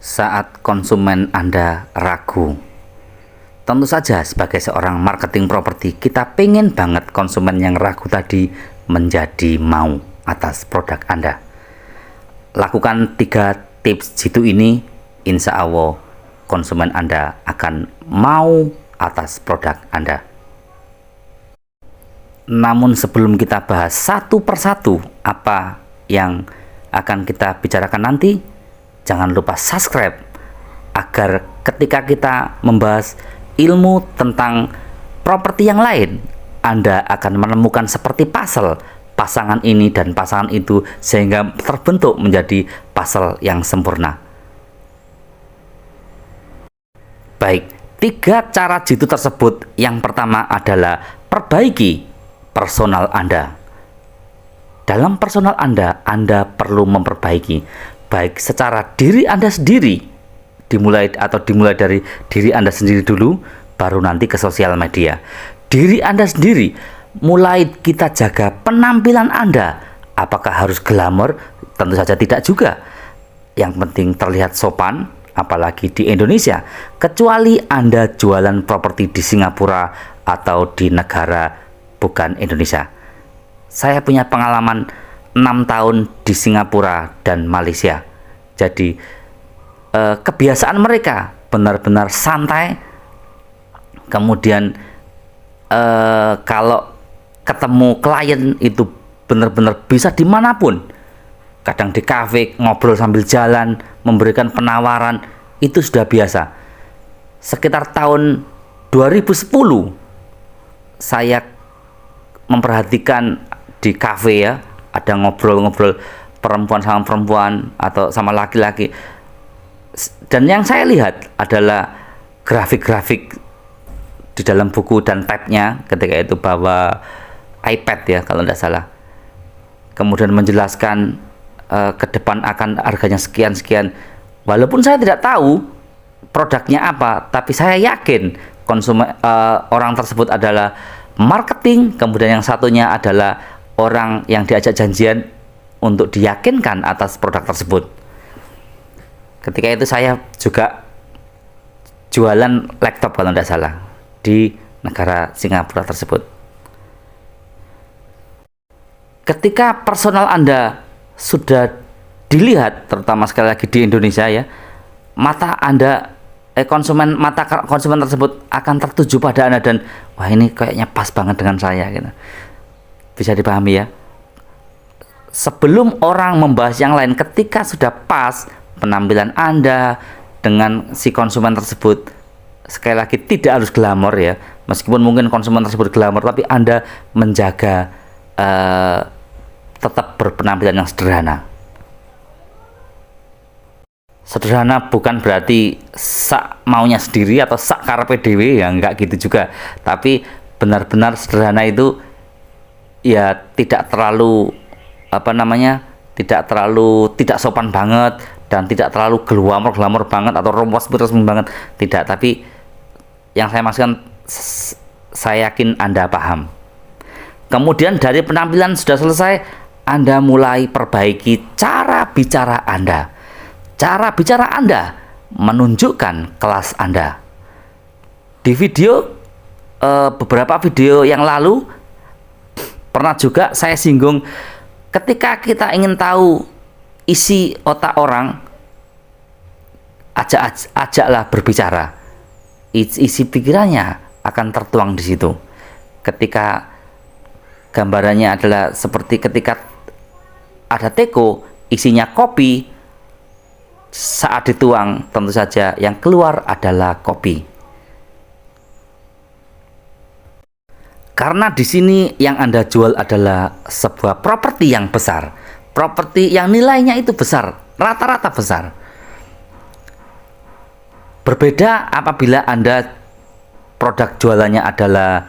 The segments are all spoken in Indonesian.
saat konsumen Anda ragu. Tentu saja sebagai seorang marketing properti, kita pengen banget konsumen yang ragu tadi menjadi mau atas produk Anda. Lakukan 3 tips jitu ini, insya Allah konsumen Anda akan mau atas produk Anda. Namun sebelum kita bahas satu persatu apa yang akan kita bicarakan nanti, jangan lupa subscribe agar ketika kita membahas ilmu tentang properti yang lain, Anda akan menemukan seperti puzzle pasangan ini dan pasangan itu sehingga terbentuk menjadi puzzle yang sempurna. Baik, 3 cara jitu tersebut. Yang pertama adalah perbaiki personal Anda. Dalam personal Anda perlu memperbaiki, baik secara diri Anda sendiri, dimulai dari diri Anda sendiri dulu, baru nanti ke sosial media. Diri Anda sendiri, mulai kita jaga penampilan Anda. Apakah harus glamor? Tentu saja tidak juga. Yang penting terlihat sopan, apalagi di Indonesia, kecuali Anda jualan properti di Singapura atau di negara bukan Indonesia. Saya punya pengalaman 6 tahun di Singapura dan Malaysia. Jadi kebiasaan mereka benar-benar santai. Kemudian kalau ketemu klien itu benar-benar bisa dimanapun. Kadang di kafe ngobrol sambil jalan, memberikan penawaran, itu sudah biasa. Sekitar tahun 2010 saya memperhatikan di kafe, ya, ada ngobrol-ngobrol perempuan sama perempuan atau sama laki-laki, dan yang saya lihat adalah grafik-grafik di dalam buku dan tabnya ketika itu bawa iPad, ya kalau tidak salah, kemudian menjelaskan ke depan akan harganya sekian-sekian. Walaupun saya tidak tahu produknya apa, tapi saya yakin konsumen orang tersebut adalah marketing, kemudian yang satunya adalah orang yang diajak janjian untuk diyakinkan atas produk tersebut. Ketika itu saya juga jualan laptop kalau tidak salah di negara Singapura tersebut. Ketika personal Anda sudah dilihat, terutama sekali lagi di Indonesia, ya, mata konsumen tersebut akan tertuju pada Anda dan wah, ini kayaknya pas banget dengan saya gitu. Bisa dipahami, ya. Sebelum orang membahas yang lain, ketika sudah pas penampilan Anda dengan si konsumen tersebut, sekali lagi tidak harus glamor, ya. Meskipun mungkin konsumen tersebut glamor, tapi Anda menjaga tetap berpenampilan yang sederhana. Sederhana bukan berarti sak maunya sendiri atau sak karepe dhewe, ya, enggak gitu juga. Tapi benar-benar sederhana itu ya tidak terlalu tidak sopan banget dan tidak terlalu glamor banget atau rompos banget, tidak. Tapi yang saya maksudkan, saya yakin Anda paham. Kemudian dari penampilan sudah selesai, Anda mulai perbaiki cara bicara Anda. Cara bicara Anda menunjukkan kelas Anda. Di beberapa video yang lalu pernah juga saya singgung, ketika kita ingin tahu isi otak orang, ajaklah berbicara. Isi pikirannya akan tertuang di situ. Ketika gambarannya adalah seperti ketika ada teko, isinya kopi, saat dituang tentu saja yang keluar adalah kopi. Karena di sini yang Anda jual adalah sebuah properti yang besar, properti yang nilainya itu besar, rata-rata besar. Berbeda apabila Anda produk jualannya adalah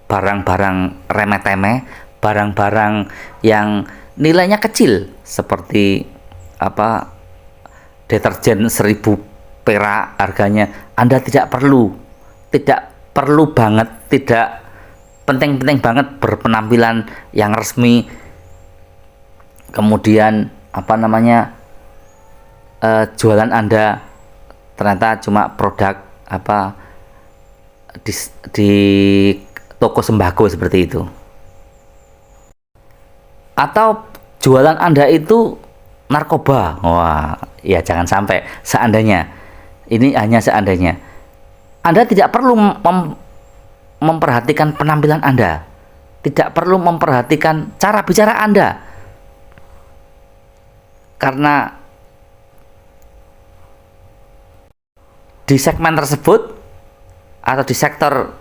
barang-barang remeh-temeh, barang-barang yang nilainya kecil, seperti deterjen 1000 perak harganya. Anda tidak perlu banget, tidak penting-penting banget berpenampilan yang resmi, kemudian jualan Anda ternyata cuma produk apa di toko sembako seperti itu, atau jualan Anda itu narkoba. Wah, ya jangan sampai. Seandainya, ini hanya seandainya, Anda tidak perlu memperhatikan penampilan Anda, tidak perlu memperhatikan cara bicara Anda, karena di segmen tersebut atau di sektor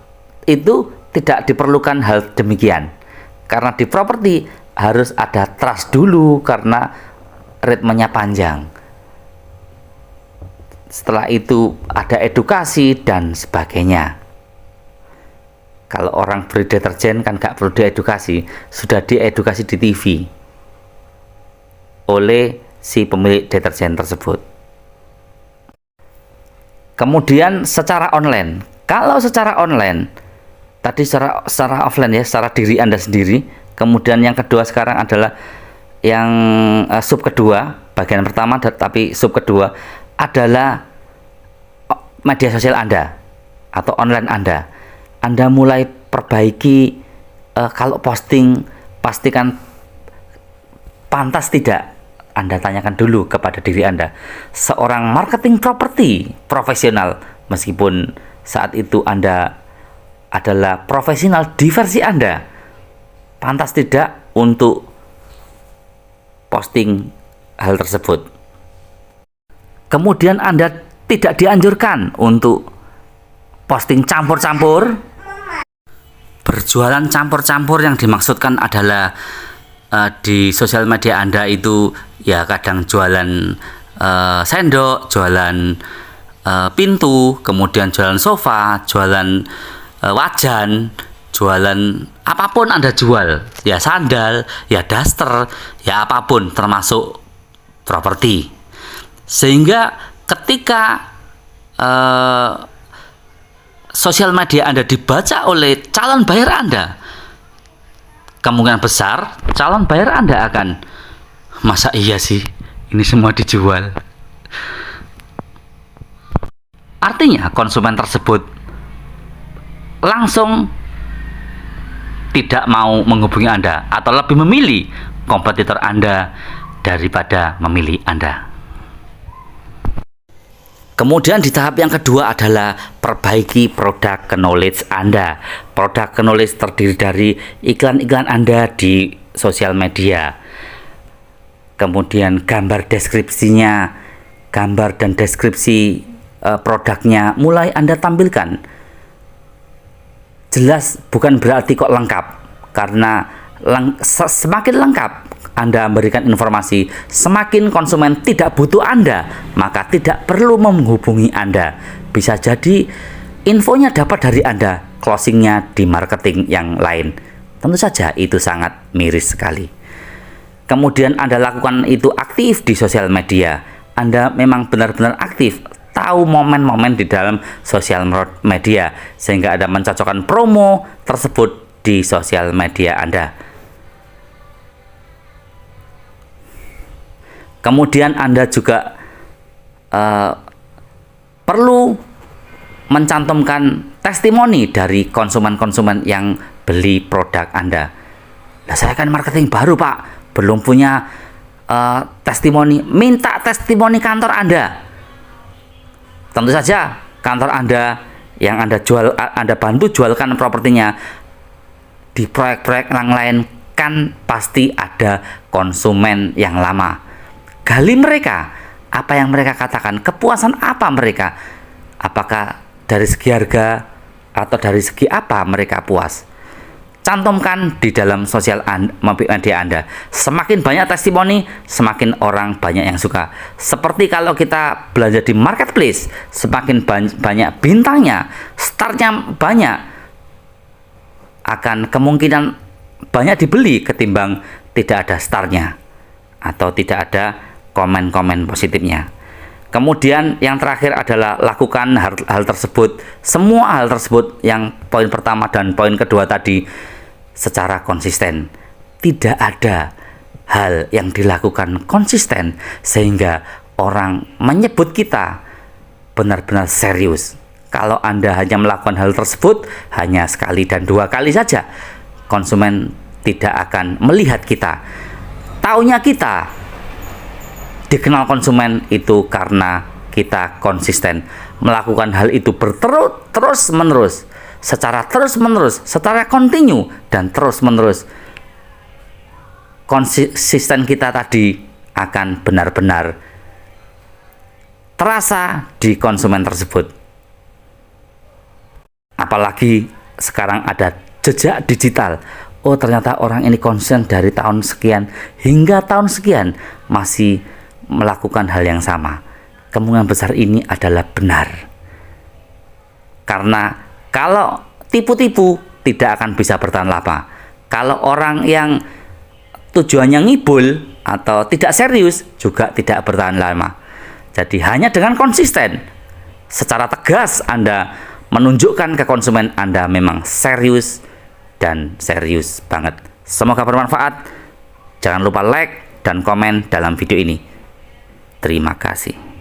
itu tidak diperlukan hal demikian. Karena di properti harus ada trust dulu karena ritmenya panjang. Setelah itu ada edukasi dan sebagainya. Kalau orang beli deterjen kan gak perlu diedukasi, sudah diedukasi di TV oleh si pemilik deterjen tersebut. Kemudian secara online, kalau secara online tadi secara offline ya, secara diri Anda sendiri. Kemudian yang kedua sekarang adalah yang sub kedua, bagian pertama tapi sub kedua adalah media sosial Anda atau online Anda. Anda mulai perbaiki, kalau posting pastikan pantas tidak. Anda tanyakan dulu kepada diri Anda, seorang marketing properti profesional, meskipun saat itu Anda adalah profesional di versi Anda, pantas tidak untuk posting hal tersebut. Kemudian Anda tidak dianjurkan untuk posting campur-campur. Berjualan campur-campur yang dimaksudkan adalah di sosial media Anda itu ya kadang jualan sendok, jualan pintu, kemudian jualan sofa, jualan wajan, jualan apapun Anda jual, ya sandal, ya daster, ya apapun termasuk properti. Sehingga ketika sosial media Anda dibaca oleh calon buyer Anda, kemungkinan besar calon buyer Anda akan, masa iya sih ini semua dijual? Artinya konsumen tersebut langsung tidak mau menghubungi Anda atau lebih memilih kompetitor Anda daripada memilih Anda. Kemudian di tahap yang kedua adalah perbaiki produk knowledge Anda. Produk knowledge terdiri dari iklan-iklan Anda di sosial media. Kemudian gambar deskripsinya, gambar dan deskripsi produknya mulai Anda tampilkan. Jelas bukan berarti kok lengkap, karena semakin lengkap Anda memberikan informasi, semakin konsumen tidak butuh Anda, maka tidak perlu menghubungi Anda. Bisa jadi infonya dapat dari Anda, closingnya di marketing yang lain. Tentu saja itu sangat miris sekali. Kemudian Anda lakukan itu aktif di sosial media. Anda memang benar-benar aktif, tahu momen-momen di dalam sosial media, sehingga Anda mencocokkan promo tersebut di sosial media Anda. Kemudian Anda juga perlu mencantumkan testimoni dari konsumen-konsumen yang beli produk Anda. Nah, saya kan marketing baru Pak, belum punya testimoni. Minta testimoni kantor Anda. Tentu saja kantor Anda yang Anda bantu jualkan propertinya di proyek-proyek yang lain, kan pasti ada konsumen yang lama. Gali mereka, apa yang mereka katakan, kepuasan apa mereka, apakah dari segi harga atau dari segi apa mereka puas. Cantumkan di dalam sosial media Anda. Semakin banyak testimoni, semakin orang banyak yang suka. Seperti kalau kita belanja di marketplace, semakin banyak bintangnya, startnya banyak, akan kemungkinan banyak dibeli ketimbang tidak ada startnya atau tidak ada komen-komen positifnya. Kemudian yang terakhir adalah lakukan hal tersebut, semua hal tersebut yang poin pertama dan poin kedua tadi secara konsisten. Tidak ada hal yang dilakukan konsisten sehingga orang menyebut kita benar-benar serius. Kalau Anda hanya melakukan hal tersebut hanya sekali dan dua kali saja, konsumen tidak akan melihat kita. Taunya kita dikenal konsumen itu karena kita konsisten melakukan hal itu terus-menerus, secara terus-menerus, secara kontinu dan terus-menerus. Konsisten kita tadi akan benar-benar terasa di konsumen tersebut. Apalagi sekarang ada jejak digital. Oh, ternyata orang ini konsisten dari tahun sekian hingga tahun sekian masih melakukan hal yang sama. Kemungkinan besar ini adalah benar. Karena kalau tipu-tipu tidak akan bisa bertahan lama. Kalau orang yang tujuannya ngibul atau tidak serius juga tidak bertahan lama. Jadi hanya dengan konsisten, secara tegas Anda menunjukkan ke konsumen Anda memang serius dan serius banget. Semoga bermanfaat. Jangan lupa like dan komen dalam video ini. Terima kasih.